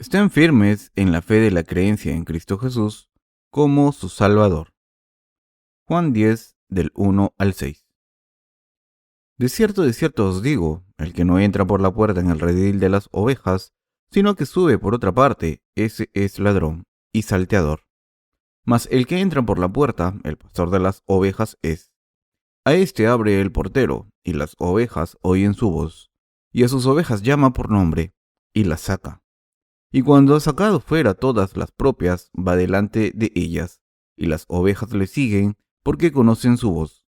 Estén firmes en la fe de la creencia en Cristo Jesús como su Salvador. Juan 10, del 1 al 6. De cierto os digo, el que no entra por la puerta en el redil de las ovejas, sino que sube por otra parte, ese es ladrón y salteador. Mas el que entra por la puerta, el pastor de las ovejas es. A éste abre el portero, y las ovejas oyen su voz, y a sus ovejas llama por nombre, y las saca. Y cuando ha sacado fuera todas las propias, va delante de ellas, y las ovejas le siguen, porque conocen su voz.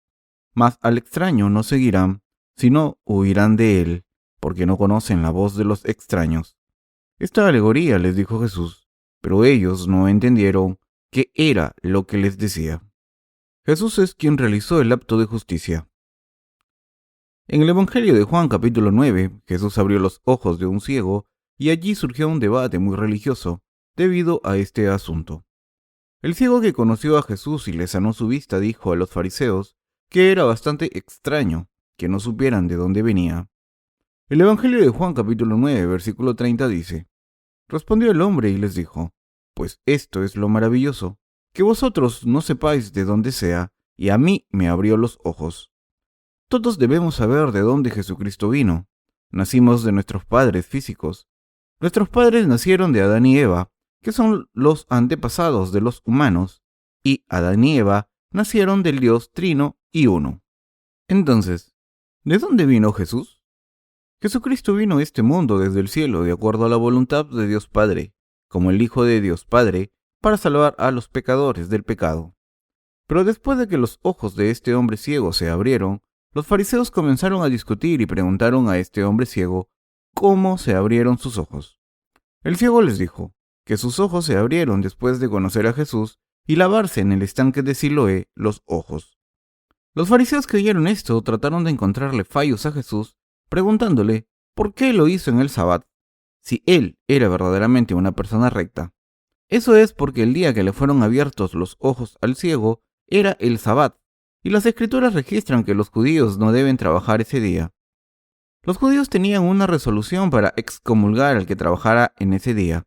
Mas al extraño no seguirán, sino huirán de él, porque no conocen la voz de los extraños. Esta alegoría les dijo Jesús, pero ellos no entendieron qué era lo que les decía. Jesús es quien realizó el acto de justicia. En el Evangelio de Juan capítulo 9, Jesús abrió los ojos de un ciego, y allí surgió un debate muy religioso debido a este asunto. El ciego que conoció a Jesús y le sanó su vista dijo a los fariseos que era bastante extraño que no supieran de dónde venía. El Evangelio de Juan capítulo 9, versículo 30 dice: Respondió el hombre y les dijo: Pues esto es lo maravilloso, que vosotros no sepáis de dónde sea, y a mí me abrió los ojos. Todos debemos saber de dónde Jesucristo vino. Nacimos de nuestros padres físicos. Nuestros padres nacieron de Adán y Eva, que son los antepasados de los humanos, y Adán y Eva nacieron del Dios Trino y Uno. Entonces, ¿de dónde vino Jesús? Jesucristo vino a este mundo desde el cielo de acuerdo a la voluntad de Dios Padre, como el Hijo de Dios Padre, para salvar a los pecadores del pecado. Pero después de que los ojos de este hombre ciego se abrieron, los fariseos comenzaron a discutir y preguntaron a este hombre ciego cómo se abrieron sus ojos. El ciego les dijo que sus ojos se abrieron después de conocer a Jesús y lavarse en el estanque de Siloé los ojos. Los fariseos que oyeron esto trataron de encontrarle fallos a Jesús, preguntándole por qué lo hizo en el Sabbat, si él era verdaderamente una persona recta. Eso es porque el día que le fueron abiertos los ojos al ciego era el Sabbat, y las escrituras registran que los judíos no deben trabajar ese día. Los judíos tenían una resolución para excomulgar al que trabajara en ese día.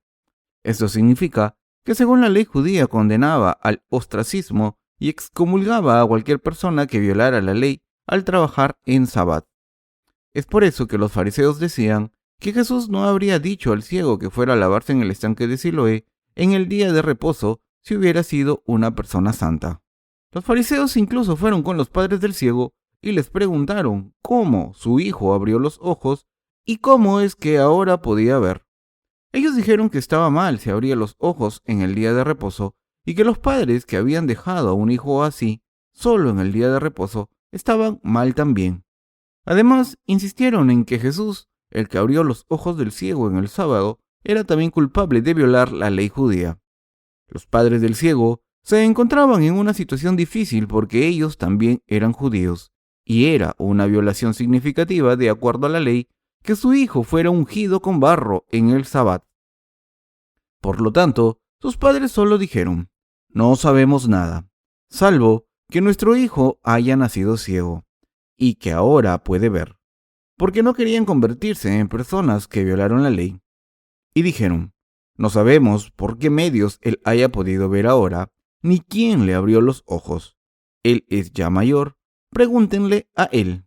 Esto significa que según la ley judía condenaba al ostracismo y excomulgaba a cualquier persona que violara la ley al trabajar en Sabbat. Es por eso que los fariseos decían que Jesús no habría dicho al ciego que fuera a lavarse en el estanque de Siloé en el día de reposo si hubiera sido una persona santa. Los fariseos incluso fueron con los padres del ciego y les preguntaron cómo su hijo abrió los ojos y cómo es que ahora podía ver. Ellos dijeron que estaba mal si abría los ojos en el día de reposo y que los padres que habían dejado a un hijo así solo en el día de reposo estaban mal también. Además, insistieron en que Jesús, el que abrió los ojos del ciego en el sábado, era también culpable de violar la ley judía. Los padres del ciego se encontraban en una situación difícil porque ellos también eran judíos, y era una violación significativa de acuerdo a la ley que su hijo fuera ungido con barro en el Sabbat. Por lo tanto, sus padres solo dijeron: no sabemos nada, salvo que nuestro hijo haya nacido ciego, y que ahora puede ver, porque no querían convertirse en personas que violaron la ley. Y dijeron: no sabemos por qué medios él haya podido ver ahora, ni quién le abrió los ojos. Él es ya mayor, pregúntenle a él.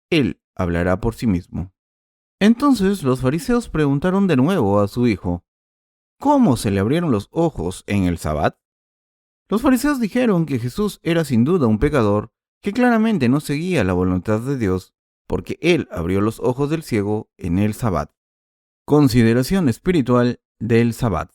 Él hablará por sí mismo. Entonces los fariseos preguntaron de nuevo a su hijo: ¿cómo se le abrieron los ojos en el Sabbat? Los fariseos dijeron que Jesús era sin duda un pecador que claramente no seguía la voluntad de Dios, porque él abrió los ojos del ciego en el Sabbat. Consideración espiritual del Sabbat.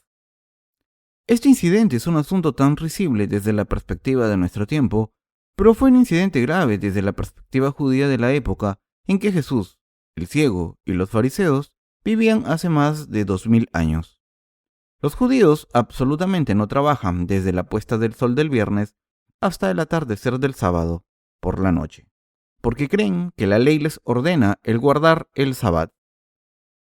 Este incidente es un asunto tan risible desde la perspectiva de nuestro tiempo, pero fue un incidente grave desde la perspectiva judía de la época en que Jesús, el ciego y los fariseos vivían hace más de 2000 años. Los judíos absolutamente no trabajan desde la puesta del sol del viernes hasta el atardecer del sábado por la noche, porque creen que la ley les ordena el guardar el Sabbat.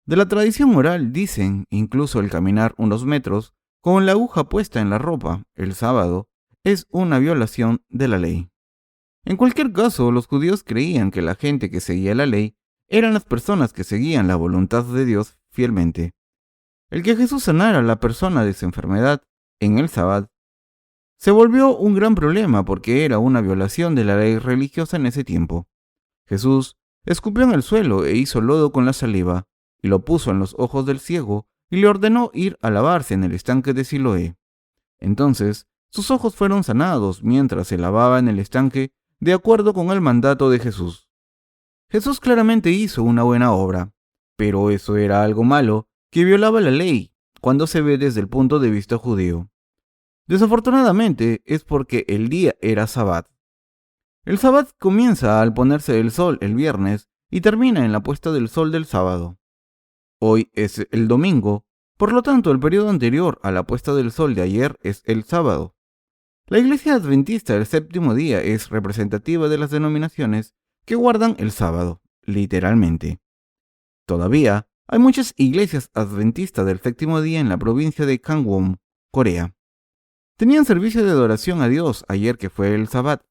De la tradición oral dicen incluso el caminar unos metros con la aguja puesta en la ropa el sábado es una violación de la ley. En cualquier caso, los judíos creían que la gente que seguía la ley eran las personas que seguían la voluntad de Dios fielmente. El que Jesús sanara a la persona de su enfermedad en el sábado se volvió un gran problema porque era una violación de la ley religiosa en ese tiempo. Jesús escupió en el suelo e hizo lodo con la saliva, y lo puso en los ojos del ciego, y le ordenó ir a lavarse en el estanque de Siloé. Entonces sus ojos fueron sanados mientras se lavaba en el estanque, de acuerdo con el mandato de Jesús. Jesús claramente hizo una buena obra, pero eso era algo malo que violaba la ley cuando se ve desde el punto de vista judío. Desafortunadamente es porque el día era sabbat. El sabbat comienza al ponerse el sol el viernes y termina en la puesta del sol del sábado. Hoy es el domingo, por lo tanto el periodo anterior a la puesta del sol de ayer es el sábado. La Iglesia Adventista del Séptimo Día es representativa de las denominaciones que guardan el sábado, literalmente. Todavía hay muchas iglesias adventistas del Séptimo Día en la provincia de Gangwon, Corea. Tenían servicio de adoración a Dios ayer que fue el sabbat.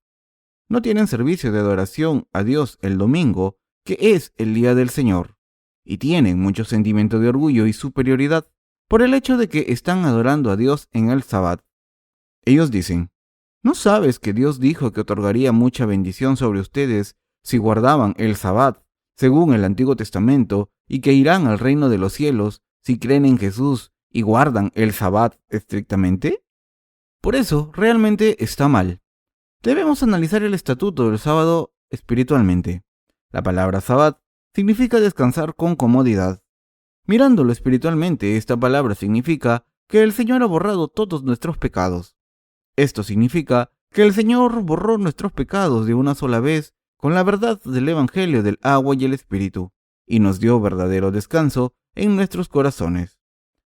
No tienen servicio de adoración a Dios el domingo, que es el día del Señor, y tienen mucho sentimiento de orgullo y superioridad por el hecho de que están adorando a Dios en el sabbat. Ellos dicen, ¿no sabes que Dios dijo que otorgaría mucha bendición sobre ustedes si guardaban el sabbat, según el Antiguo Testamento, y que irán al reino de los cielos si creen en Jesús y guardan el sabbat estrictamente? Por eso, realmente está mal. Debemos analizar el estatuto del sábado espiritualmente. La palabra sabbat significa descansar con comodidad. Mirándolo espiritualmente, esta palabra significa que el Señor ha borrado todos nuestros pecados. Esto significa que el Señor borró nuestros pecados de una sola vez con la verdad del Evangelio del agua y el Espíritu, y nos dio verdadero descanso en nuestros corazones.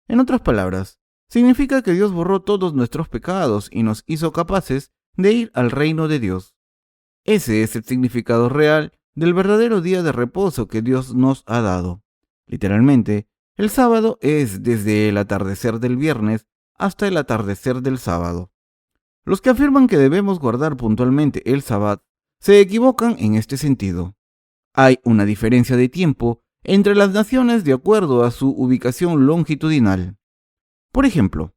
En otras palabras, significa que Dios borró todos nuestros pecados y nos hizo capaces de ir al reino de Dios. Ese es el significado real del verdadero día de reposo que Dios nos ha dado. Literalmente, el sábado es desde el atardecer del viernes hasta el atardecer del sábado. Los que afirman que debemos guardar puntualmente el sabbat se equivocan en este sentido. Hay una diferencia de tiempo entre las naciones de acuerdo a su ubicación longitudinal. Por ejemplo,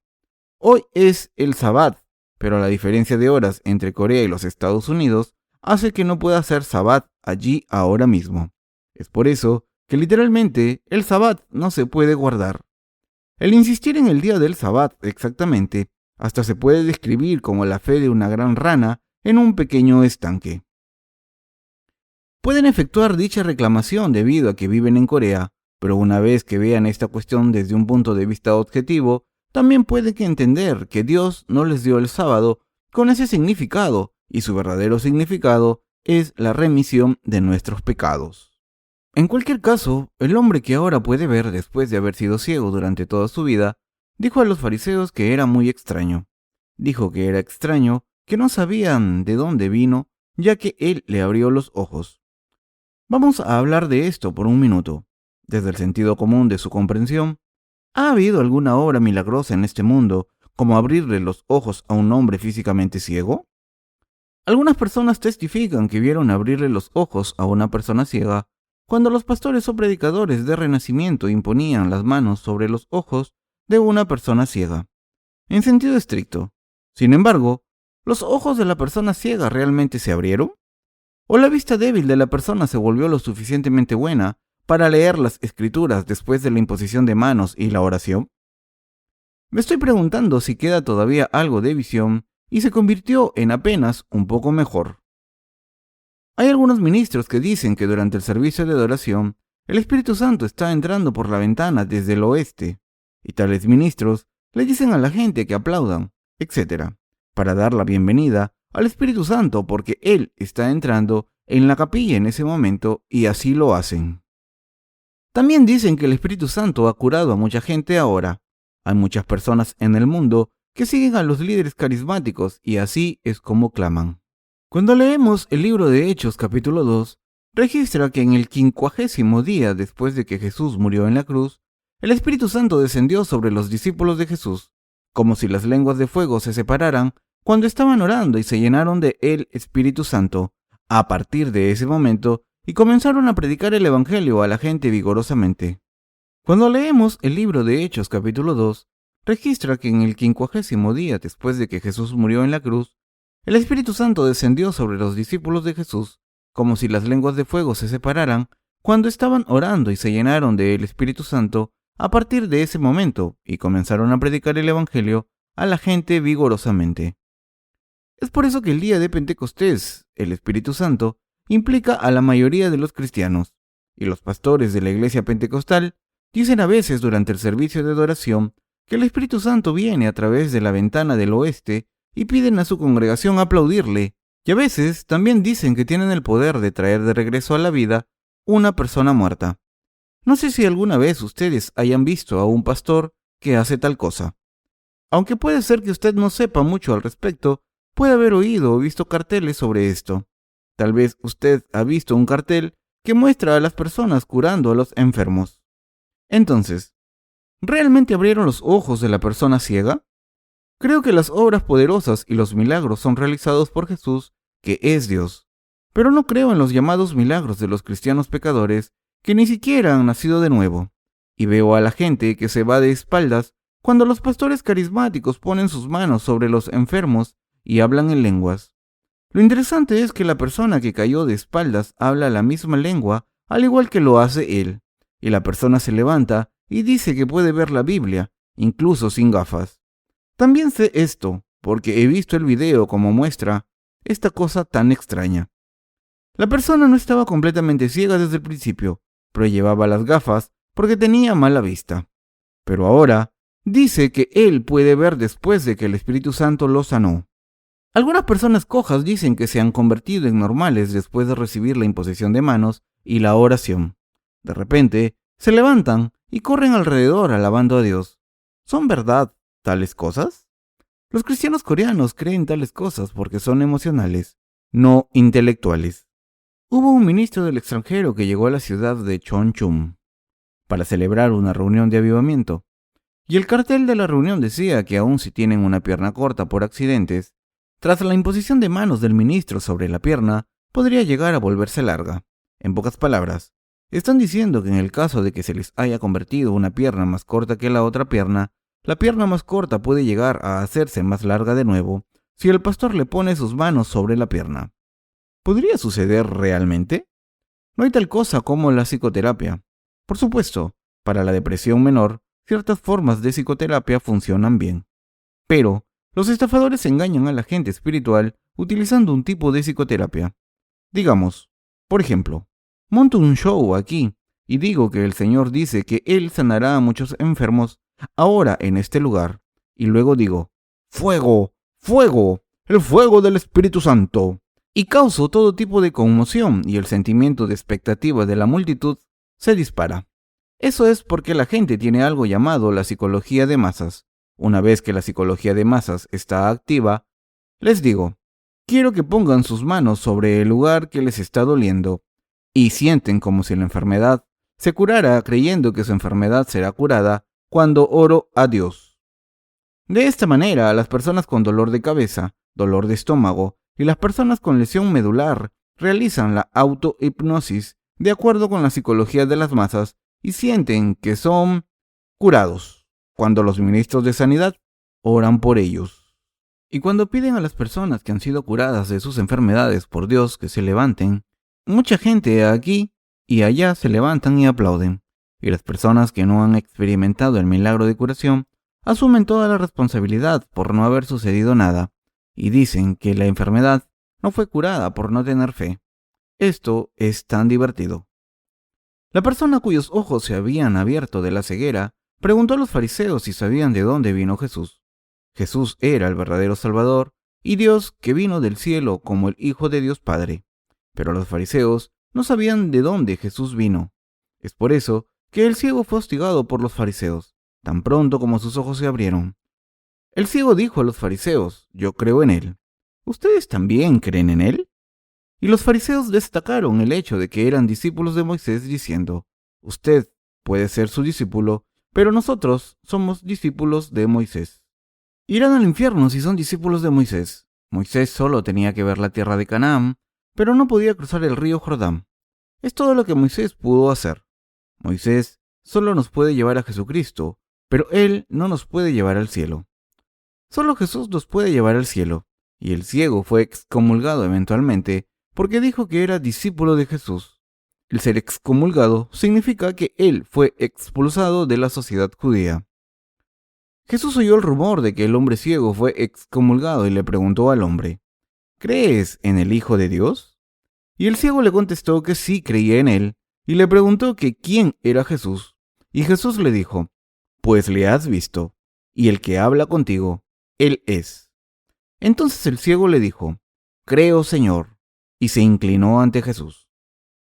hoy es el sabbat, pero la diferencia de horas entre Corea y los Estados Unidos hace que no pueda ser sabbat allí ahora mismo. Es por eso que literalmente el sabbat no se puede guardar. El insistir en el día del sabbat exactamente hasta se puede describir como la fe de una gran rana en un pequeño estanque. Pueden efectuar dicha reclamación debido a que viven en Corea, pero una vez que vean esta cuestión desde un punto de vista objetivo, también pueden entender que Dios no les dio el sábado con ese significado, y su verdadero significado es la remisión de nuestros pecados. En cualquier caso, el hombre que ahora puede ver después de haber sido ciego durante toda su vida, dijo a los fariseos que era muy extraño. Dijo que era extraño, que no sabían de dónde vino, ya que él le abrió los ojos. Vamos a hablar de esto por un minuto. Desde el sentido común de su comprensión, ¿ha habido alguna obra milagrosa en este mundo como abrirle los ojos a un hombre físicamente ciego? Algunas personas testifican que vieron abrirle los ojos a una persona ciega cuando los pastores o predicadores de renacimiento imponían las manos sobre los ojos de una persona ciega, en sentido estricto. Sin embargo, ¿los ojos de la persona ciega realmente se abrieron? ¿O la vista débil de la persona se volvió lo suficientemente buena para leer las escrituras después de la imposición de manos y la oración? Me estoy preguntando si queda todavía algo de visión y se convirtió en apenas un poco mejor. Hay algunos ministros que dicen que durante el servicio de adoración, el Espíritu Santo está entrando por la ventana desde el oeste, y tales ministros le dicen a la gente que aplaudan, etc., para dar la bienvenida al Espíritu Santo porque Él está entrando en la capilla en ese momento y así lo hacen. También dicen que el Espíritu Santo ha curado a mucha gente ahora. Hay muchas personas en el mundo que siguen a los líderes carismáticos y así es como claman. Cuando leemos el libro de Hechos capítulo 2, registra que en el 50º día después de que Jesús murió en la cruz, el Espíritu Santo descendió sobre los discípulos de Jesús, como si las lenguas de fuego se separaran cuando estaban orando y se llenaron de el Espíritu Santo a partir de ese momento y comenzaron a predicar el Evangelio a la gente vigorosamente. Cuando leemos el libro de Hechos capítulo 2, registra que en el 50º día después de que Jesús murió en la cruz, el Espíritu Santo descendió sobre los discípulos de Jesús, como si las lenguas de fuego se separaran cuando estaban orando y se llenaron del Espíritu Santo a partir de ese momento y comenzaron a predicar el Evangelio a la gente vigorosamente. Es por eso que el día de Pentecostés, el Espíritu Santo, implica a la mayoría de los cristianos, y los pastores de la iglesia pentecostal dicen a veces durante el servicio de adoración que el Espíritu Santo viene a través de la ventana del oeste y piden a su congregación aplaudirle, y a veces también dicen que tienen el poder de traer de regreso a la vida una persona muerta. No sé si alguna vez ustedes hayan visto a un pastor que hace tal cosa. Aunque puede ser que usted no sepa mucho al respecto, puede haber oído o visto carteles sobre esto. Tal vez usted ha visto un cartel que muestra a las personas curando a los enfermos. Entonces, ¿realmente abrieron los ojos de la persona ciega? Creo que las obras poderosas y los milagros son realizados por Jesús, que es Dios. Pero no creo en los llamados milagros de los cristianos pecadores que ni siquiera han nacido de nuevo. Y veo a la gente que se va de espaldas cuando los pastores carismáticos ponen sus manos sobre los enfermos y hablan en lenguas. Lo interesante es que la persona que cayó de espaldas habla la misma lengua al igual que lo hace él, y la persona se levanta y dice que puede ver la Biblia, incluso sin gafas. También sé esto, porque he visto el video como muestra esta cosa tan extraña. La persona no estaba completamente ciega desde el principio, pero llevaba las gafas porque tenía mala vista. Pero ahora dice que él puede ver después de que el Espíritu Santo lo sanó. Algunas personas cojas dicen que se han convertido en normales después de recibir la imposición de manos y la oración. De repente, se levantan y corren alrededor alabando a Dios. ¿Son verdad tales cosas? Los cristianos coreanos creen tales cosas porque son emocionales, no intelectuales. Hubo un ministro del extranjero que llegó a la ciudad de Chonchum para celebrar una reunión de avivamiento, y el cartel de la reunión decía que aun si tienen una pierna corta por accidentes, tras la imposición de manos del ministro sobre la pierna, podría llegar a volverse larga. En pocas palabras, están diciendo que en el caso de que se les haya convertido una pierna más corta que la otra pierna, la pierna más corta puede llegar a hacerse más larga de nuevo si el pastor le pone sus manos sobre la pierna. ¿Podría suceder realmente? No hay tal cosa como la psicoterapia. Por supuesto, para la depresión menor, ciertas formas de psicoterapia funcionan bien. Pero los estafadores engañan a la gente espiritual utilizando un tipo de psicoterapia. Digamos, por ejemplo, monto un show aquí y digo que el Señor dice que Él sanará a muchos enfermos ahora en este lugar. Y luego digo, ¡fuego! ¡Fuego! ¡El fuego del Espíritu Santo! Y causo todo tipo de conmoción y el sentimiento de expectativa de la multitud se dispara. Eso es porque la gente tiene algo llamado la psicología de masas. Una vez que la psicología de masas está activa, les digo, quiero que pongan sus manos sobre el lugar que les está doliendo y sienten como si la enfermedad se curara creyendo que su enfermedad será curada cuando oro a Dios. De esta manera, las personas con dolor de cabeza, dolor de estómago y las personas con lesión medular realizan la autohipnosis de acuerdo con la psicología de las masas y sienten que son curados cuando los ministros de sanidad oran por ellos. Y cuando piden a las personas que han sido curadas de sus enfermedades por Dios que se levanten, mucha gente aquí y allá se levantan y aplauden. Y las personas que no han experimentado el milagro de curación asumen toda la responsabilidad por no haber sucedido nada y dicen que la enfermedad no fue curada por no tener fe. Esto es tan divertido. La persona cuyos ojos se habían abierto de la ceguera preguntó a los fariseos si sabían de dónde vino Jesús. Jesús era el verdadero Salvador y Dios que vino del cielo como el Hijo de Dios Padre. Pero los fariseos no sabían de dónde Jesús vino. Es por eso que el ciego fue hostigado por los fariseos, tan pronto como sus ojos se abrieron. El ciego dijo a los fariseos, yo creo en él. ¿Ustedes también creen en él? Y los fariseos destacaron el hecho de que eran discípulos de Moisés diciendo, usted puede ser su discípulo, pero nosotros somos discípulos de Moisés. Irán al infierno si son discípulos de Moisés. Moisés solo tenía que ver la tierra de Canaán, pero no podía cruzar el río Jordán. Es todo lo que Moisés pudo hacer. Moisés solo nos puede llevar a Jesucristo, pero Él no nos puede llevar al cielo. Solo Jesús nos puede llevar al cielo, y el ciego fue excomulgado eventualmente porque dijo que era discípulo de Jesús. El ser excomulgado significa que él fue expulsado de la sociedad judía. Jesús oyó el rumor de que el hombre ciego fue excomulgado y le preguntó al hombre, ¿crees en el Hijo de Dios? Y el ciego le contestó que sí creía en él, y le preguntó que quién era Jesús. Y Jesús le dijo, pues le has visto, y el que habla contigo, él es. Entonces el ciego le dijo, creo, Señor, y se inclinó ante Jesús.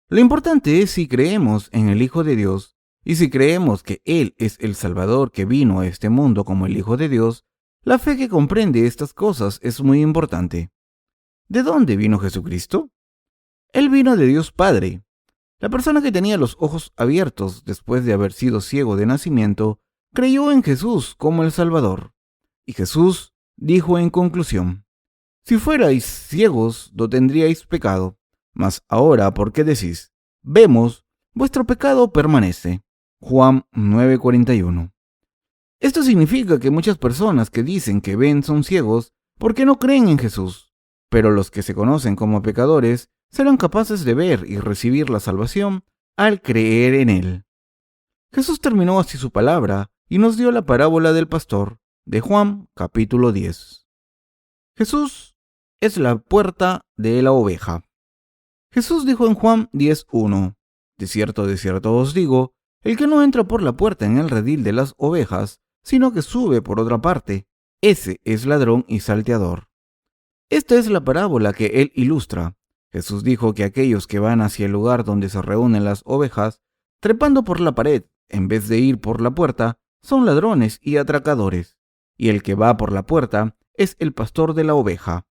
Lo importante es si creemos en el Hijo de Dios, y si creemos que Él es el Salvador que vino a este mundo como el Hijo de Dios, la fe que comprende estas cosas es muy importante. ¿De dónde vino Jesucristo? Él vino de Dios Padre. La persona que tenía los ojos abiertos después de haber sido ciego de nacimiento, creyó en Jesús como el Salvador. Y Jesús dijo en conclusión, si fuerais ciegos, no tendríais pecado, mas ahora, ¿por qué decís? Vemos, vuestro pecado permanece. Juan 9:41. Esto significa que muchas personas que dicen que ven son ciegos porque no creen en Jesús, pero los que se conocen como pecadores serán capaces de ver y recibir la salvación al creer en Él. Jesús terminó así su palabra y nos dio la parábola del pastor de Juan capítulo 10. Jesús es la puerta de la oveja. Jesús dijo en Juan 10:1, de cierto os digo, el que no entra por la puerta en el redil de las ovejas, sino que sube por otra parte, ese es ladrón y salteador. Esta es la parábola que él ilustra. Jesús dijo que aquellos que van hacia el lugar donde se reúnen las ovejas, trepando por la pared, en vez de ir por la puerta, son ladrones y atracadores, y el que va por la puerta es el pastor de la oveja.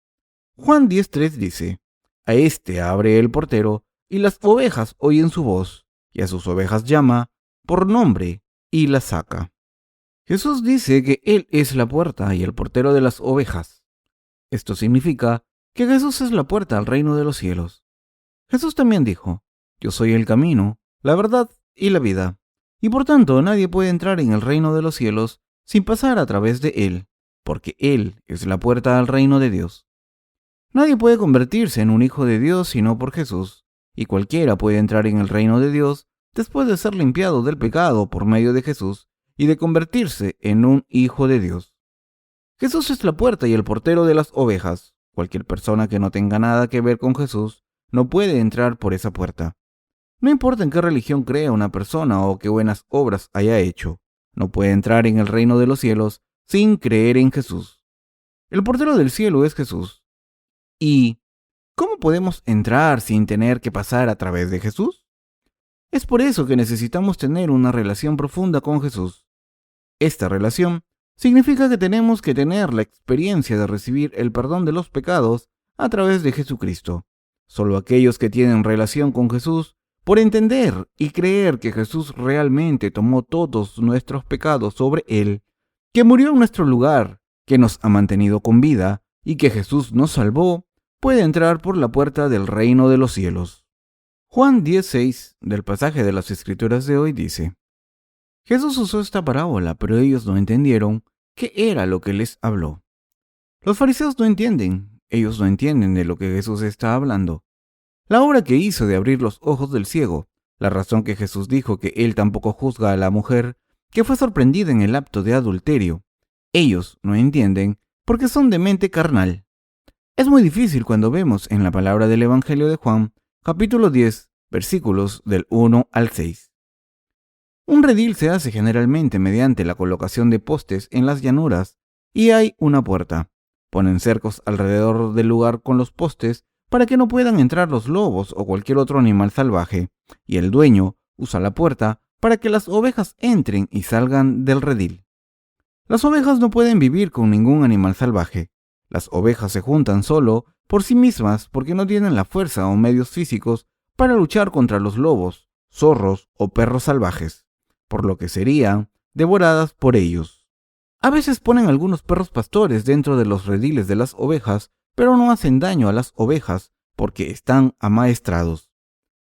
Juan 10:3 dice, a este abre el portero, y las ovejas oyen su voz, y a sus ovejas llama por nombre y las saca. Jesús dice que Él es la puerta y el portero de las ovejas. Esto significa que Jesús es la puerta al reino de los cielos. Jesús también dijo, yo soy el camino, la verdad y la vida, y por tanto nadie puede entrar en el reino de los cielos sin pasar a través de Él, porque Él es la puerta al reino de Dios. Nadie puede convertirse en un hijo de Dios sino por Jesús, y cualquiera puede entrar en el reino de Dios después de ser limpiado del pecado por medio de Jesús y de convertirse en un hijo de Dios. Jesús es la puerta y el portero de las ovejas. Cualquier persona que no tenga nada que ver con Jesús no puede entrar por esa puerta. No importa en qué religión crea una persona o qué buenas obras haya hecho, no puede entrar en el reino de los cielos sin creer en Jesús. El portero del cielo es Jesús. ¿Y cómo podemos entrar sin tener que pasar a través de Jesús? Es por eso que necesitamos tener una relación profunda con Jesús. Esta relación significa que tenemos que tener la experiencia de recibir el perdón de los pecados a través de Jesucristo. Solo aquellos que tienen relación con Jesús, por entender y creer que Jesús realmente tomó todos nuestros pecados sobre Él, que murió en nuestro lugar, que nos ha mantenido con vida y que Jesús nos salvó, puede entrar por la puerta del reino de los cielos. Juan 10:6 del pasaje de las Escrituras de hoy dice, Jesús usó esta parábola, pero ellos no entendieron qué era lo que les habló. Los fariseos no entienden, ellos no entienden de lo que Jesús está hablando. La obra que hizo de abrir los ojos del ciego, la razón que Jesús dijo que él tampoco juzga a la mujer que fue sorprendida en el acto de adulterio, ellos no entienden porque son de mente carnal. Es muy difícil cuando vemos en la palabra del Evangelio de Juan, capítulo 10, versículos del 1 al 6. Un redil se hace generalmente mediante la colocación de postes en las llanuras y hay una puerta. Ponen cercos alrededor del lugar con los postes para que no puedan entrar los lobos o cualquier otro animal salvaje, y el dueño usa la puerta para que las ovejas entren y salgan del redil. Las ovejas no pueden vivir con ningún animal salvaje. Las ovejas se juntan solo por sí mismas porque no tienen la fuerza o medios físicos para luchar contra los lobos, zorros o perros salvajes, por lo que serían devoradas por ellos. A veces ponen algunos perros pastores dentro de los rediles de las ovejas, pero no hacen daño a las ovejas porque están amaestrados.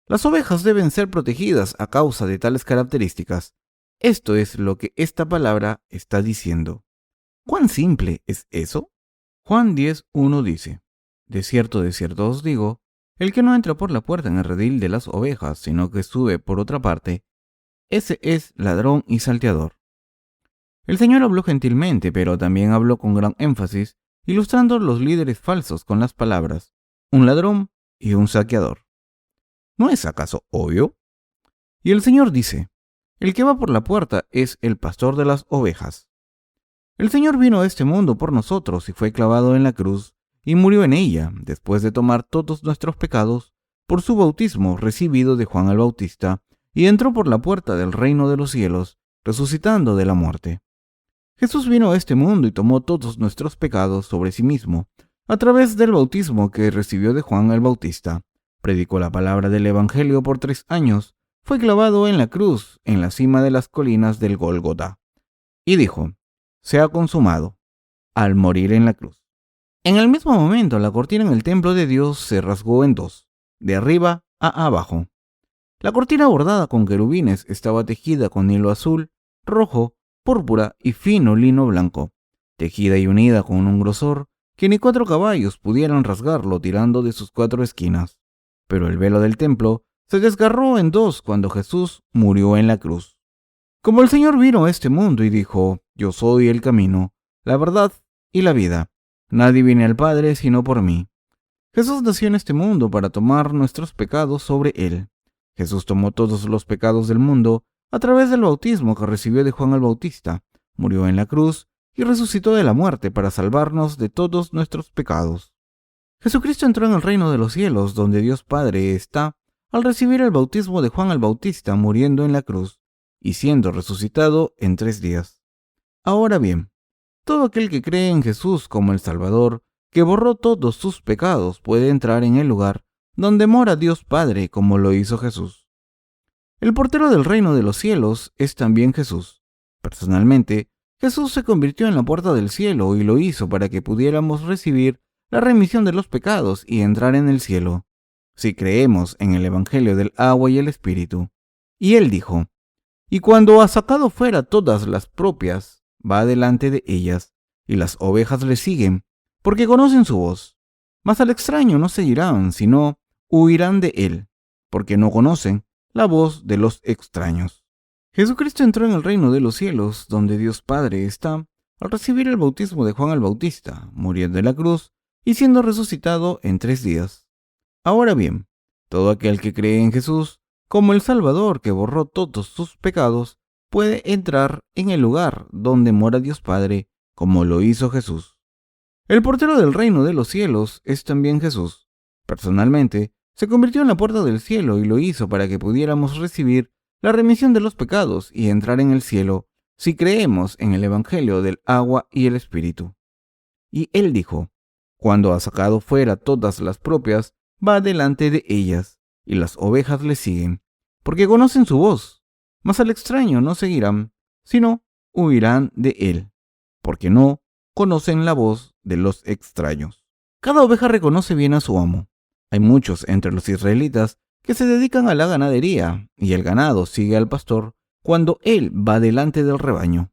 Las ovejas deben ser protegidas a causa de tales características, Esto es lo que esta palabra está diciendo. ¿Cuán simple es eso? Juan 10:1 dice: de cierto os digo, el que no entra por la puerta en el redil de las ovejas, sino que sube por otra parte, ese es ladrón y salteador. El Señor habló gentilmente, pero también habló con gran énfasis, ilustrando los líderes falsos con las palabras: un ladrón y un saqueador. ¿No es acaso obvio? Y el Señor dice: el que va por la puerta es el pastor de las ovejas. El Señor vino a este mundo por nosotros y fue clavado en la cruz y murió en ella, después de tomar todos nuestros pecados por su bautismo recibido de Juan el Bautista, y entró por la puerta del reino de los cielos, resucitando de la muerte. Jesús vino a este mundo y tomó todos nuestros pecados sobre sí mismo, a través del bautismo que recibió de Juan el Bautista. Predicó la palabra del Evangelio por 3 años, fue clavado en la cruz, en la cima de las colinas del Gólgota, y dijo: se ha consumado, al morir en la cruz. En el mismo momento, la cortina en el templo de Dios se rasgó en dos, de arriba a abajo. La cortina bordada con querubines estaba tejida con hilo azul, rojo, púrpura y fino lino blanco, tejida y unida con un grosor que ni 4 caballos pudieran rasgarlo tirando de sus 4 esquinas. Pero el velo del templo se desgarró en dos cuando Jesús murió en la cruz. Como el Señor vino a este mundo y dijo: yo soy el camino, la verdad y la vida. Nadie viene al Padre sino por mí. Jesús nació en este mundo para tomar nuestros pecados sobre él. Jesús tomó todos los pecados del mundo a través del bautismo que recibió de Juan el Bautista, murió en la cruz y resucitó de la muerte para salvarnos de todos nuestros pecados. Jesucristo entró en el reino de los cielos, donde Dios Padre está, al recibir el bautismo de Juan el Bautista muriendo en la cruz y siendo resucitado en 3 días. Ahora bien, todo aquel que cree en Jesús como el Salvador, que borró todos sus pecados, puede entrar en el lugar donde mora Dios Padre, como lo hizo Jesús. El portero del reino de los cielos es también Jesús. Personalmente, Jesús se convirtió en la puerta del cielo y lo hizo para que pudiéramos recibir la remisión de los pecados y entrar en el cielo, si creemos en el Evangelio del agua y el Espíritu. Y él dijo: y cuando ha sacado fuera todas las propias, va delante de ellas, y las ovejas le siguen, porque conocen su voz. Mas al extraño no seguirán, sino huirán de él, porque no conocen la voz de los extraños. Jesucristo entró en el reino de los cielos, donde Dios Padre está, al recibir el bautismo de Juan el Bautista, muriendo en la cruz y siendo resucitado en 3 días. Ahora bien, todo aquel que cree en Jesús como el Salvador que borró todos sus pecados, puede entrar en el lugar donde mora Dios Padre, como lo hizo Jesús. El portero del reino de los cielos es también Jesús. Personalmente, se convirtió en la puerta del cielo y lo hizo para que pudiéramos recibir la remisión de los pecados y entrar en el cielo si creemos en el Evangelio del agua y el Espíritu. Y él dijo: cuando ha sacado fuera todas las propias, va delante de ellas, y las ovejas le siguen, porque conocen su voz. Mas al extraño no seguirán, sino huirán de él, porque no conocen la voz de los extraños. Cada oveja reconoce bien a su amo. Hay muchos entre los israelitas que se dedican a la ganadería, y el ganado sigue al pastor cuando él va delante del rebaño.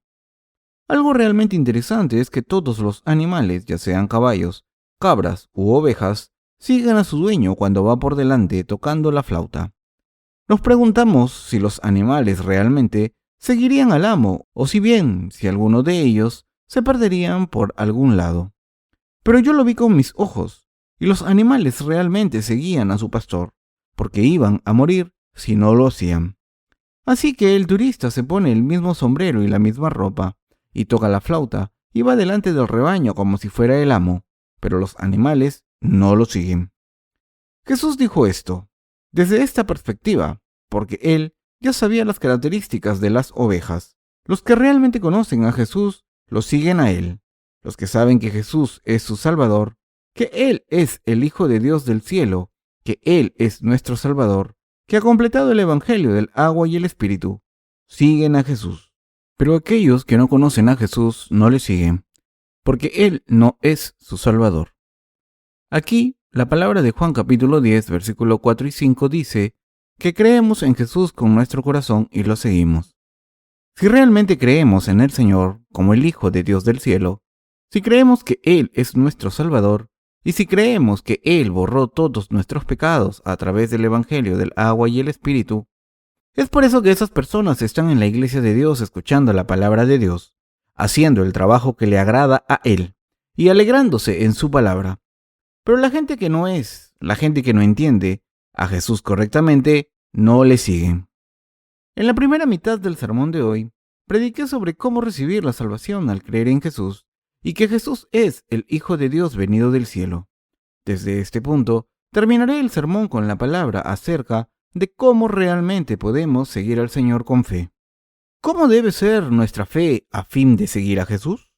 Algo realmente interesante es que todos los animales, ya sean caballos, cabras u ovejas, siguen a su dueño cuando va por delante tocando la flauta. Nos preguntamos si los animales realmente seguirían al amo o si alguno de ellos se perderían por algún lado. Pero yo lo vi con mis ojos, y los animales realmente seguían a su pastor, porque iban a morir si no lo hacían. Así que el turista se pone el mismo sombrero y la misma ropa, y toca la flauta, y va delante del rebaño como si fuera el amo, pero los animales no lo siguen. Jesús dijo esto desde esta perspectiva, porque él ya sabía las características de las ovejas. Los que realmente conocen a Jesús lo siguen a él. Los que saben que Jesús es su Salvador, que él es el Hijo de Dios del cielo, que él es nuestro Salvador, que ha completado el Evangelio del agua y el Espíritu, siguen a Jesús. Pero aquellos que no conocen a Jesús no le siguen, porque él no es su Salvador. Aquí, la palabra de Juan capítulo 10, versículo 4 y 5 dice que creemos en Jesús con nuestro corazón y lo seguimos. Si realmente creemos en el Señor como el Hijo de Dios del cielo, si creemos que Él es nuestro Salvador, y si creemos que Él borró todos nuestros pecados a través del Evangelio del agua y el Espíritu, es por eso que esas personas están en la iglesia de Dios escuchando la palabra de Dios, haciendo el trabajo que le agrada a Él y alegrándose en su palabra. Pero la gente que no entiende a Jesús correctamente, no le siguen. En la primera mitad del sermón de hoy, prediqué sobre cómo recibir la salvación al creer en Jesús y que Jesús es el Hijo de Dios venido del cielo. Desde este punto, terminaré el sermón con la palabra acerca de cómo realmente podemos seguir al Señor con fe. ¿Cómo debe ser nuestra fe a fin de seguir a Jesús?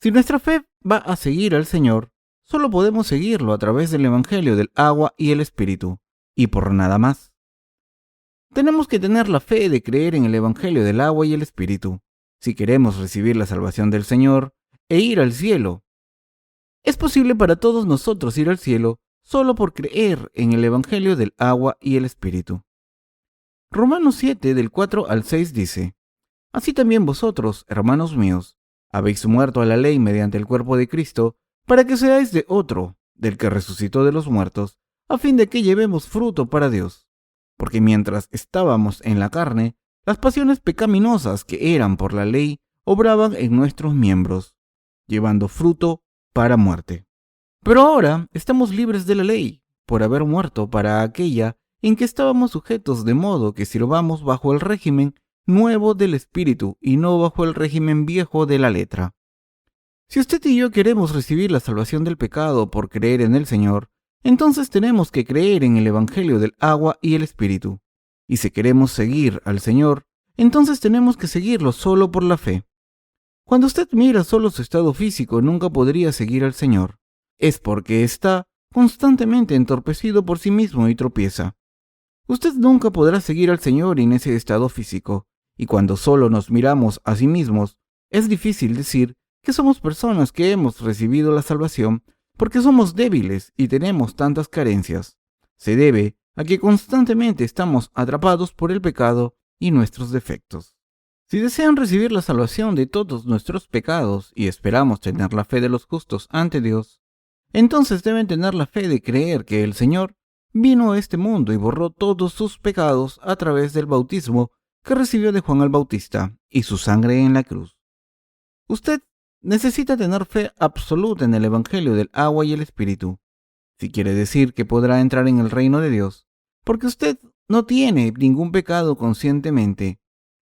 Si nuestra fe va a seguir al Señor, solo podemos seguirlo a través del Evangelio del agua y el Espíritu, y por nada más. Tenemos que tener la fe de creer en el Evangelio del agua y el Espíritu, si queremos recibir la salvación del Señor e ir al cielo. Es posible para todos nosotros ir al cielo solo por creer en el Evangelio del agua y el Espíritu. Romanos 7, del 4 al 6 dice: Así también vosotros, hermanos míos, habéis muerto a la ley mediante el cuerpo de Cristo, para que seáis de otro, del que resucitó de los muertos, a fin de que llevemos fruto para Dios. Porque mientras estábamos en la carne, las pasiones pecaminosas que eran por la ley obraban en nuestros miembros, llevando fruto para muerte. Pero ahora estamos libres de la ley, por haber muerto para aquella en que estábamos sujetos, de modo que sirvamos bajo el régimen nuevo del Espíritu y no bajo el régimen viejo de la letra. Si usted y yo queremos recibir la salvación del pecado por creer en el Señor, entonces tenemos que creer en el Evangelio del agua y el Espíritu. Y si queremos seguir al Señor, entonces tenemos que seguirlo solo por la fe. Cuando usted mira solo su estado físico, nunca podría seguir al Señor. Es porque está constantemente entorpecido por sí mismo y tropieza. Usted nunca podrá seguir al Señor en ese estado físico, y cuando solo nos miramos a sí mismos, es difícil decir que somos personas que hemos recibido la salvación porque somos débiles y tenemos tantas carencias. Se debe a que constantemente estamos atrapados por el pecado y nuestros defectos. Si desean recibir la salvación de todos nuestros pecados y esperamos tener la fe de los justos ante Dios, entonces deben tener la fe de creer que el Señor vino a este mundo y borró todos sus pecados a través del bautismo que recibió de Juan el Bautista y su sangre en la cruz. Usted necesita tener fe absoluta en el Evangelio del agua y el Espíritu, si quiere decir que podrá entrar en el reino de Dios, porque usted no tiene ningún pecado conscientemente,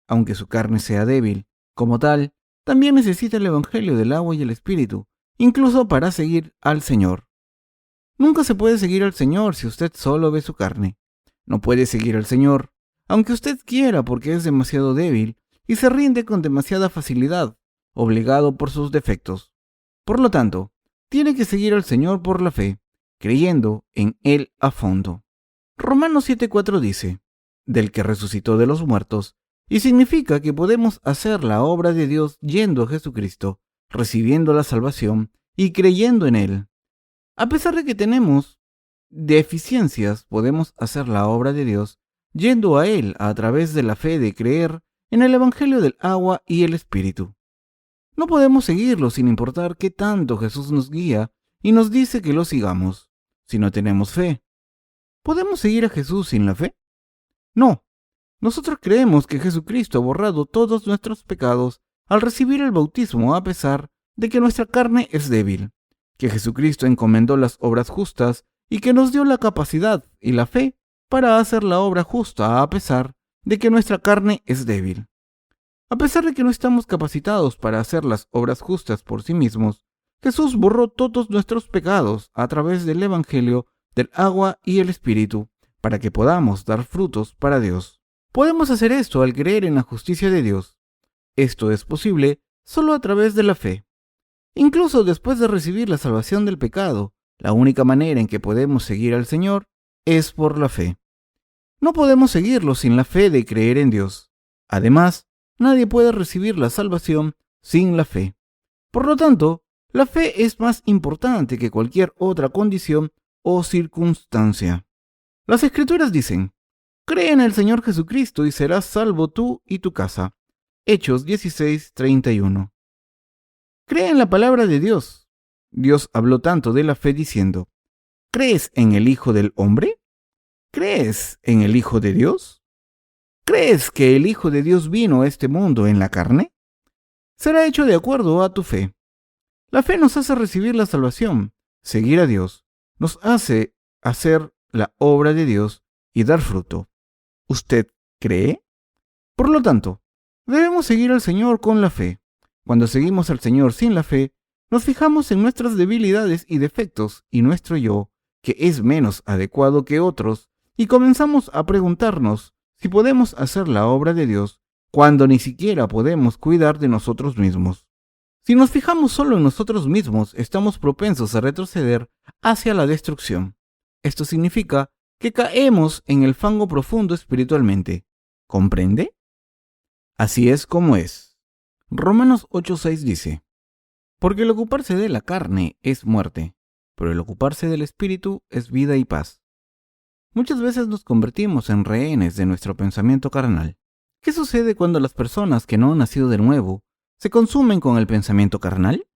aunque su carne sea débil. Como tal, también necesita el Evangelio del agua y el Espíritu, incluso para seguir al Señor. Nunca se puede seguir al Señor si usted solo ve su carne. No puede seguir al Señor, aunque usted quiera, porque es demasiado débil y se rinde con demasiada facilidad, obligado por sus defectos. Por lo tanto, tiene que seguir al Señor por la fe, creyendo en Él a fondo. Romanos 7:4 dice: del que resucitó de los muertos, y significa que podemos hacer la obra de Dios yendo a Jesucristo, recibiendo la salvación y creyendo en Él. A pesar de que tenemos deficiencias, podemos hacer la obra de Dios yendo a Él a través de la fe de creer en el Evangelio del agua y el Espíritu. No podemos seguirlo sin importar qué tanto Jesús nos guía y nos dice que lo sigamos, si no tenemos fe. ¿Podemos seguir a Jesús sin la fe? No. Nosotros creemos que Jesucristo ha borrado todos nuestros pecados al recibir el bautismo, a pesar de que nuestra carne es débil, que Jesucristo encomendó las obras justas y que nos dio la capacidad y la fe para hacer la obra justa, a pesar de que nuestra carne es débil. A pesar de que no estamos capacitados para hacer las obras justas por sí mismos, Jesús borró todos nuestros pecados a través del Evangelio del agua y el Espíritu, para que podamos dar frutos para Dios. Podemos hacer esto al creer en la justicia de Dios. Esto es posible solo a través de la fe. Incluso después de recibir la salvación del pecado, la única manera en que podemos seguir al Señor es por la fe. No podemos seguirlo sin la fe de creer en Dios. Además, nadie puede recibir la salvación sin la fe. Por lo tanto, la fe es más importante que cualquier otra condición o circunstancia. Las Escrituras dicen: cree en el Señor Jesucristo y serás salvo tú y tu casa. Hechos 16:31. Cree en la palabra de Dios. Dios habló tanto de la fe diciendo: ¿crees en el Hijo del Hombre? ¿Crees en el Hijo de Dios? ¿Crees que el Hijo de Dios vino a este mundo en la carne? Será hecho de acuerdo a tu fe. La fe nos hace recibir la salvación, seguir a Dios, nos hace hacer la obra de Dios y dar fruto. ¿Usted cree? Por lo tanto, debemos seguir al Señor con la fe. Cuando seguimos al Señor sin la fe, nos fijamos en nuestras debilidades y defectos y nuestro yo, que es menos adecuado que otros, y comenzamos a preguntarnos si podemos hacer la obra de Dios cuando ni siquiera podemos cuidar de nosotros mismos. Si nos fijamos solo en nosotros mismos, estamos propensos a retroceder hacia la destrucción. Esto significa que caemos en el fango profundo espiritualmente. ¿Comprende? Así es como es. Romanos 8:6 dice: porque el ocuparse de la carne es muerte, pero el ocuparse del espíritu es vida y paz. Muchas veces nos convertimos en rehenes de nuestro pensamiento carnal. ¿Qué sucede cuando las personas que no han nacido de nuevo se consumen con el pensamiento carnal?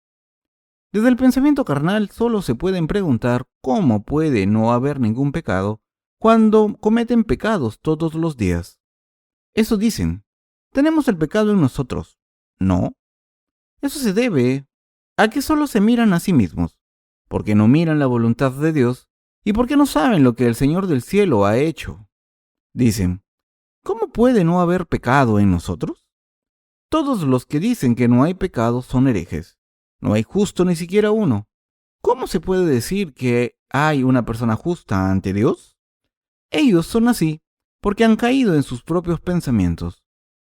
Desde el pensamiento carnal solo se pueden preguntar cómo puede no haber ningún pecado cuando cometen pecados todos los días. Eso dicen: tenemos el pecado en nosotros. No. Eso se debe a que solo se miran a sí mismos, porque no miran la voluntad de Dios y porque no saben lo que el Señor del cielo ha hecho. Dicen: ¿cómo puede no haber pecado en nosotros? Todos los que dicen que no hay pecado son herejes. No hay justo ni siquiera uno. ¿Cómo se puede decir que hay una persona justa ante Dios? Ellos son así porque han caído en sus propios pensamientos.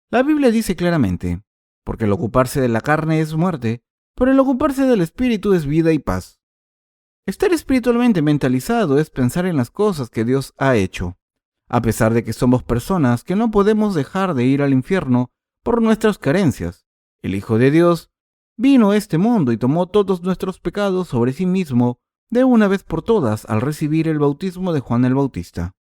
La Biblia dice claramente: porque el ocuparse de la carne es muerte, pero el ocuparse del espíritu es vida y paz. Estar espiritualmente mentalizado es pensar en las cosas que Dios ha hecho, a pesar de que somos personas que no podemos dejar de ir al infierno por nuestras carencias. El Hijo de Dios vino a este mundo y tomó todos nuestros pecados sobre sí mismo de una vez por todas al recibir el bautismo de Juan el Bautista.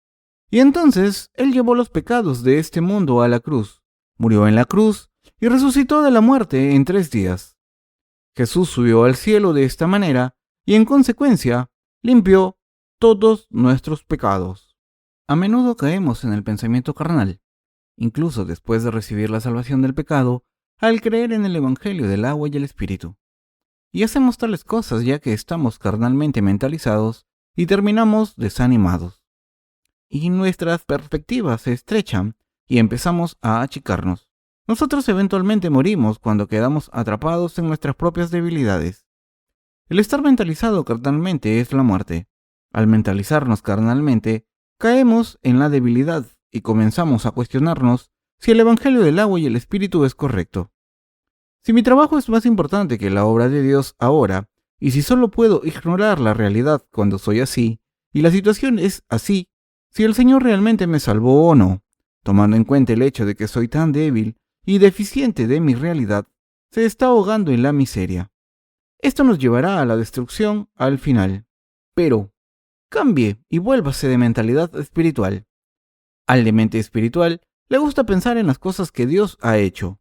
Y entonces Él llevó los pecados de este mundo a la cruz, murió en la cruz y resucitó de la muerte en 3 días. Jesús subió al cielo de esta manera y en consecuencia limpió todos nuestros pecados. A menudo caemos en el pensamiento carnal, incluso después de recibir la salvación del pecado, al creer en el Evangelio del agua y el Espíritu. Y hacemos tales cosas ya que estamos carnalmente mentalizados y terminamos desanimados. Y nuestras perspectivas se estrechan y empezamos a achicarnos. Nosotros eventualmente morimos cuando quedamos atrapados en nuestras propias debilidades. El estar mentalizado carnalmente es la muerte. Al mentalizarnos carnalmente, caemos en la debilidad y comenzamos a cuestionarnos si el Evangelio del agua y el Espíritu es correcto. Si mi trabajo es más importante que la obra de Dios ahora, y si solo puedo ignorar la realidad cuando soy así, y la situación es así, si el Señor realmente me salvó o no, tomando en cuenta el hecho de que soy tan débil y deficiente de mi realidad, se está ahogando en la miseria. Esto nos llevará a la destrucción al final. Pero cambie y vuélvase de mentalidad espiritual. Al de mente espiritual le gusta pensar en las cosas que Dios ha hecho.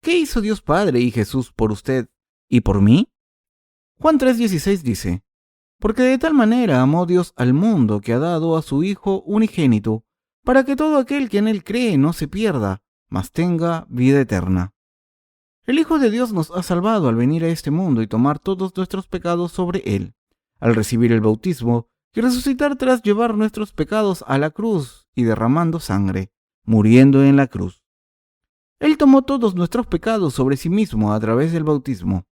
¿Qué hizo Dios Padre y Jesús por usted y por mí? Juan 3:16 dice: porque de tal manera amó Dios al mundo que ha dado a su Hijo unigénito, para que todo aquel que en Él cree no se pierda, mas tenga vida eterna. El Hijo de Dios nos ha salvado al venir a este mundo y tomar todos nuestros pecados sobre Él, al recibir el bautismo y resucitar tras llevar nuestros pecados a la cruz y derramando sangre, muriendo en la cruz. Él tomó todos nuestros pecados sobre sí mismo a través del bautismo.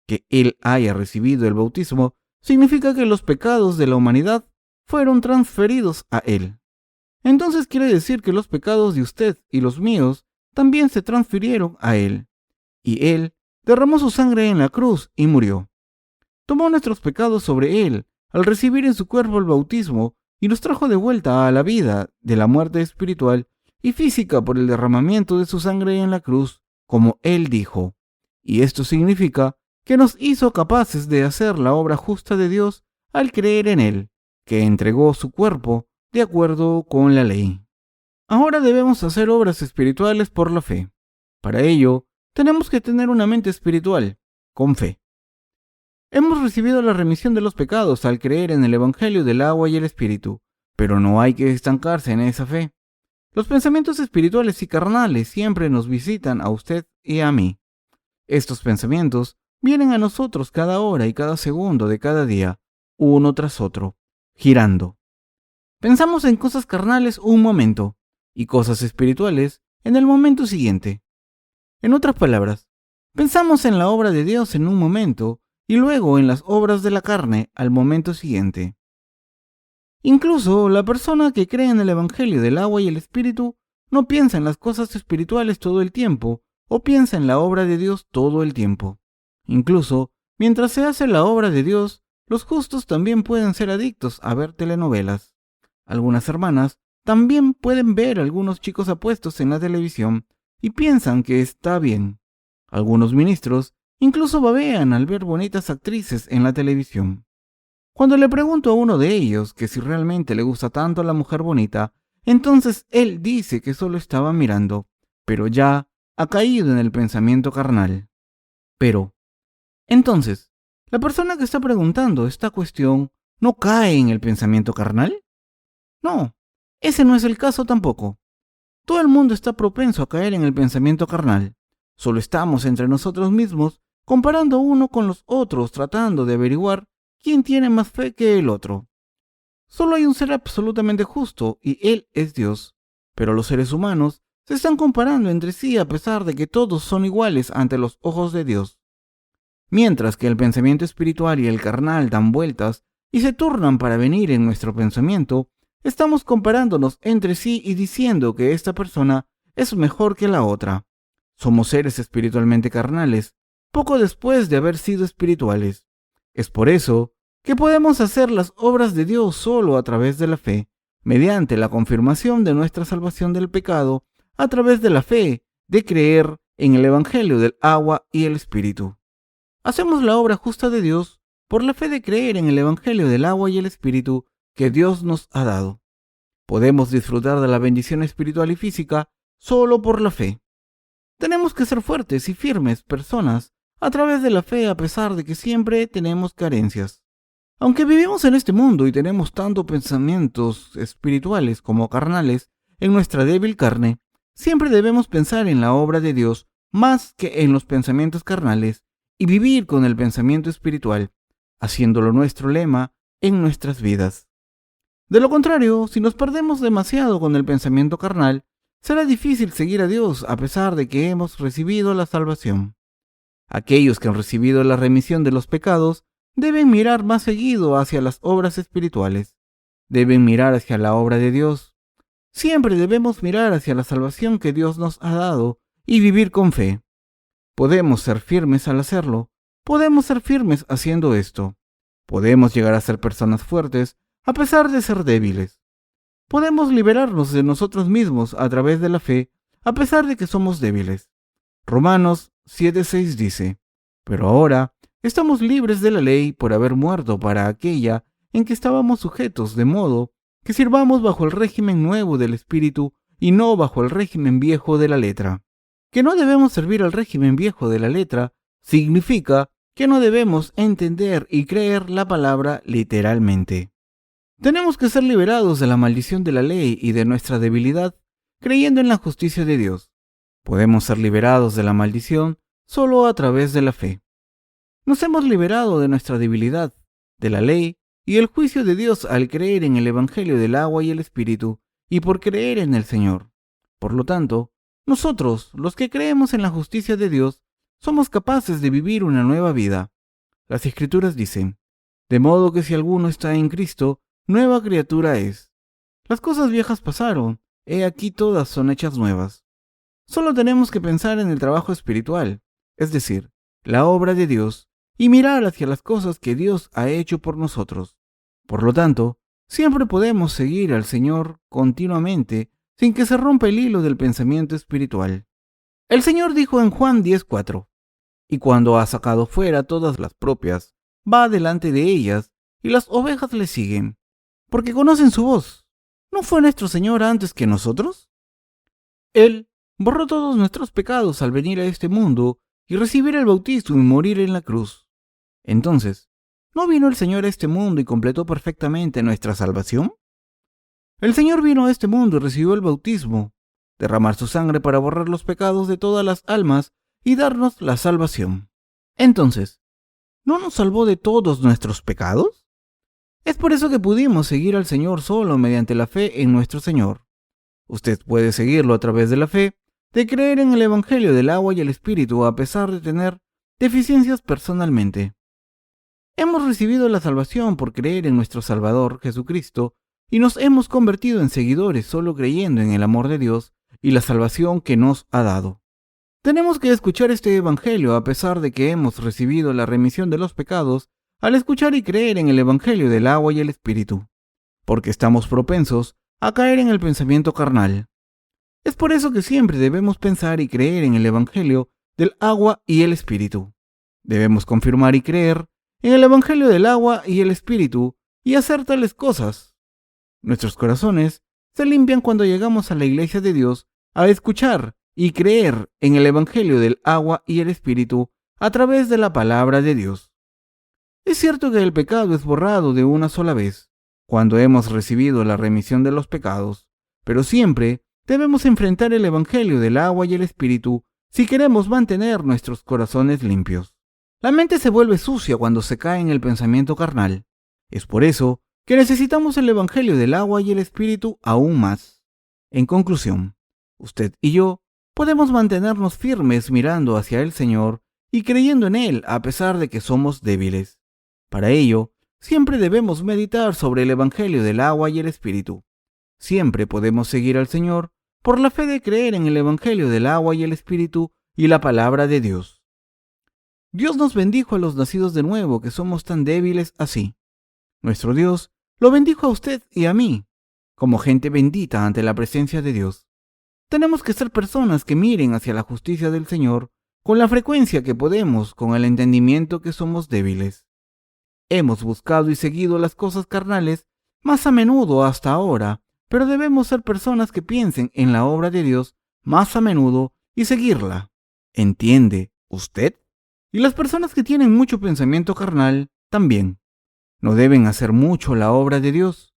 Que Él haya recibido el bautismo significa que los pecados de la humanidad fueron transferidos a Él. Entonces quiere decir que los pecados de usted y los míos también se transfirieron a Él. Y Él derramó su sangre en la cruz y murió. Tomó nuestros pecados sobre Él al recibir en su cuerpo el bautismo y nos trajo de vuelta a la vida de la muerte espiritual y física por el derramamiento de su sangre en la cruz, como Él dijo. Y esto significa que nos hizo capaces de hacer la obra justa de Dios al creer en Él, que entregó su cuerpo de acuerdo con la ley. Ahora debemos hacer obras espirituales por la fe. Para ello, tenemos que tener una mente espiritual, con fe. Hemos recibido la remisión de los pecados al creer en el Evangelio del agua y el Espíritu, pero no hay que estancarse en esa fe. Los pensamientos espirituales y carnales siempre nos visitan a usted y a mí. Estos pensamientos vienen a nosotros cada hora y cada segundo de cada día, uno tras otro, girando. Pensamos en cosas carnales un momento y cosas espirituales en el momento siguiente. En otras palabras, pensamos en la obra de Dios en un momento y luego en las obras de la carne al momento siguiente. Incluso la persona que cree en el Evangelio del agua y el Espíritu no piensa en las cosas espirituales todo el tiempo o piensa en la obra de Dios todo el tiempo. Incluso, mientras se hace la obra de Dios, los justos también pueden ser adictos a ver telenovelas. Algunas hermanas también pueden ver a algunos chicos apuestos en la televisión y piensan que está bien. Algunos ministros incluso babean al ver bonitas actrices en la televisión. Cuando le pregunto a uno de ellos que si realmente le gusta tanto a la mujer bonita, entonces él dice que solo estaba mirando, pero ya ha caído en el pensamiento carnal. Pero, entonces, ¿la persona que está preguntando esta cuestión no cae en el pensamiento carnal? No, ese no es el caso tampoco. Todo el mundo está propenso a caer en el pensamiento carnal. Solo estamos entre nosotros mismos comparando uno con los otros, tratando de averiguar quién tiene más fe que el otro. Solo hay un ser absolutamente justo y Él es Dios. Pero los seres humanos se están comparando entre sí a pesar de que todos son iguales ante los ojos de Dios. Mientras que el pensamiento espiritual y el carnal dan vueltas y se turnan para venir en nuestro pensamiento, estamos comparándonos entre sí y diciendo que esta persona es mejor que la otra. Somos seres espiritualmente carnales, poco después de haber sido espirituales. Es por eso que podemos hacer las obras de Dios solo a través de la fe, mediante la confirmación de nuestra salvación del pecado, a través de la fe de creer en el Evangelio del agua y el Espíritu. Hacemos la obra justa de Dios por la fe de creer en el Evangelio del agua y el Espíritu que Dios nos ha dado. Podemos disfrutar de la bendición espiritual y física solo por la fe. Tenemos que ser fuertes y firmes personas a través de la fe a pesar de que siempre tenemos carencias. Aunque vivimos en este mundo y tenemos tanto pensamientos espirituales como carnales en nuestra débil carne, siempre debemos pensar en la obra de Dios más que en los pensamientos carnales y vivir con el pensamiento espiritual, haciéndolo nuestro lema en nuestras vidas. De lo contrario, si nos perdemos demasiado con el pensamiento carnal, será difícil seguir a Dios a pesar de que hemos recibido la salvación. Aquellos que han recibido la remisión de los pecados deben mirar más seguido hacia las obras espirituales. Deben mirar hacia la obra de Dios. Siempre debemos mirar hacia la salvación que Dios nos ha dado y vivir con fe. Podemos ser firmes al hacerlo. Podemos ser firmes haciendo esto. Podemos llegar a ser personas fuertes a pesar de ser débiles. Podemos liberarnos de nosotros mismos a través de la fe a pesar de que somos débiles. Romanos 7:6 dice: pero ahora estamos libres de la ley por haber muerto para aquella en que estábamos sujetos, de modo que sirvamos bajo el régimen nuevo del Espíritu y no bajo el régimen viejo de la letra. Que no debemos servir al régimen viejo de la letra significa que no debemos entender y creer la palabra literalmente. Tenemos que ser liberados de la maldición de la ley y de nuestra debilidad creyendo en la justicia de Dios. Podemos ser liberados de la maldición solo a través de la fe. Nos hemos liberado de nuestra debilidad, de la ley y el juicio de Dios al creer en el Evangelio del agua y el Espíritu y por creer en el Señor. Por lo tanto, nosotros, los que creemos en la justicia de Dios, somos capaces de vivir una nueva vida. Las Escrituras dicen: de modo que si alguno está en Cristo, nueva criatura es. Las cosas viejas pasaron, he aquí todas son hechas nuevas. Solo tenemos que pensar en el trabajo espiritual, es decir, la obra de Dios, y mirar hacia las cosas que Dios ha hecho por nosotros. Por lo tanto, siempre podemos seguir al Señor continuamente sin que se rompa el hilo del pensamiento espiritual. El Señor dijo en Juan 10:4: y cuando ha sacado fuera todas las propias, va delante de ellas, y las ovejas le siguen, porque conocen su voz. ¿No fue nuestro Señor antes que nosotros? Él borró todos nuestros pecados al venir a este mundo y recibir el bautismo y morir en la cruz. Entonces, ¿no vino el Señor a este mundo y completó perfectamente nuestra salvación? El Señor vino a este mundo y recibió el bautismo, derramar su sangre para borrar los pecados de todas las almas y darnos la salvación. Entonces, ¿no nos salvó de todos nuestros pecados? Es por eso que pudimos seguir al Señor solo mediante la fe en nuestro Señor. Usted puede seguirlo a través de la fe, de creer en el Evangelio del agua y el Espíritu a pesar de tener deficiencias personalmente. Hemos recibido la salvación por creer en nuestro Salvador Jesucristo y nos hemos convertido en seguidores solo creyendo en el amor de Dios y la salvación que nos ha dado. Tenemos que escuchar este Evangelio a pesar de que hemos recibido la remisión de los pecados al escuchar y creer en el Evangelio del agua y el Espíritu, porque estamos propensos a caer en el pensamiento carnal. Es por eso que siempre debemos pensar y creer en el Evangelio del agua y el Espíritu. Debemos confirmar y creer en el Evangelio del agua y el Espíritu y hacer tales cosas. Nuestros corazones se limpian cuando llegamos a la iglesia de Dios a escuchar y creer en el Evangelio del agua y el Espíritu a través de la palabra de Dios. Es cierto que el pecado es borrado de una sola vez, cuando hemos recibido la remisión de los pecados, pero siempre debemos enfrentar el Evangelio del agua y el Espíritu si queremos mantener nuestros corazones limpios. La mente se vuelve sucia cuando se cae en el pensamiento carnal. Es por eso que necesitamos el Evangelio del agua y el Espíritu aún más. En conclusión, usted y yo podemos mantenernos firmes mirando hacia el Señor y creyendo en Él a pesar de que somos débiles. Para ello, siempre debemos meditar sobre el Evangelio del agua y el Espíritu. Siempre podemos seguir al Señor por la fe de creer en el Evangelio del agua y el Espíritu y la palabra de Dios. Dios nos bendijo a los nacidos de nuevo que somos tan débiles así. Nuestro Dios lo bendijo a usted y a mí, como gente bendita ante la presencia de Dios. Tenemos que ser personas que miren hacia la justicia del Señor con la frecuencia que podemos, con el entendimiento que somos débiles. Hemos buscado y seguido las cosas carnales más a menudo hasta ahora, pero debemos ser personas que piensen en la obra de Dios más a menudo y seguirla. ¿Entiende usted? Y las personas que tienen mucho pensamiento carnal también. No deben hacer mucho la obra de Dios.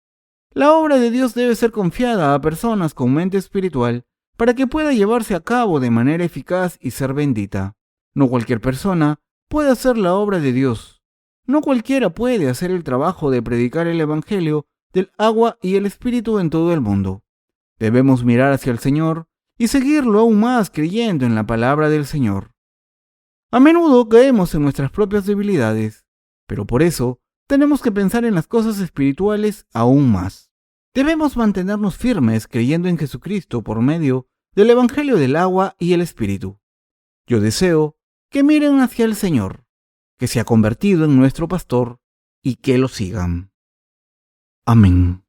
La obra de Dios debe ser confiada a personas con mente espiritual para que pueda llevarse a cabo de manera eficaz y ser bendita. No cualquier persona puede hacer la obra de Dios. No cualquiera puede hacer el trabajo de predicar el Evangelio del agua y el Espíritu en todo el mundo. Debemos mirar hacia el Señor y seguirlo aún más creyendo en la palabra del Señor. A menudo caemos en nuestras propias debilidades, pero por eso tenemos que pensar en las cosas espirituales aún más. Debemos mantenernos firmes creyendo en Jesucristo por medio del Evangelio del agua y el Espíritu. Yo deseo que miren hacia el Señor, que se ha convertido en nuestro pastor, y que lo sigan. Amén.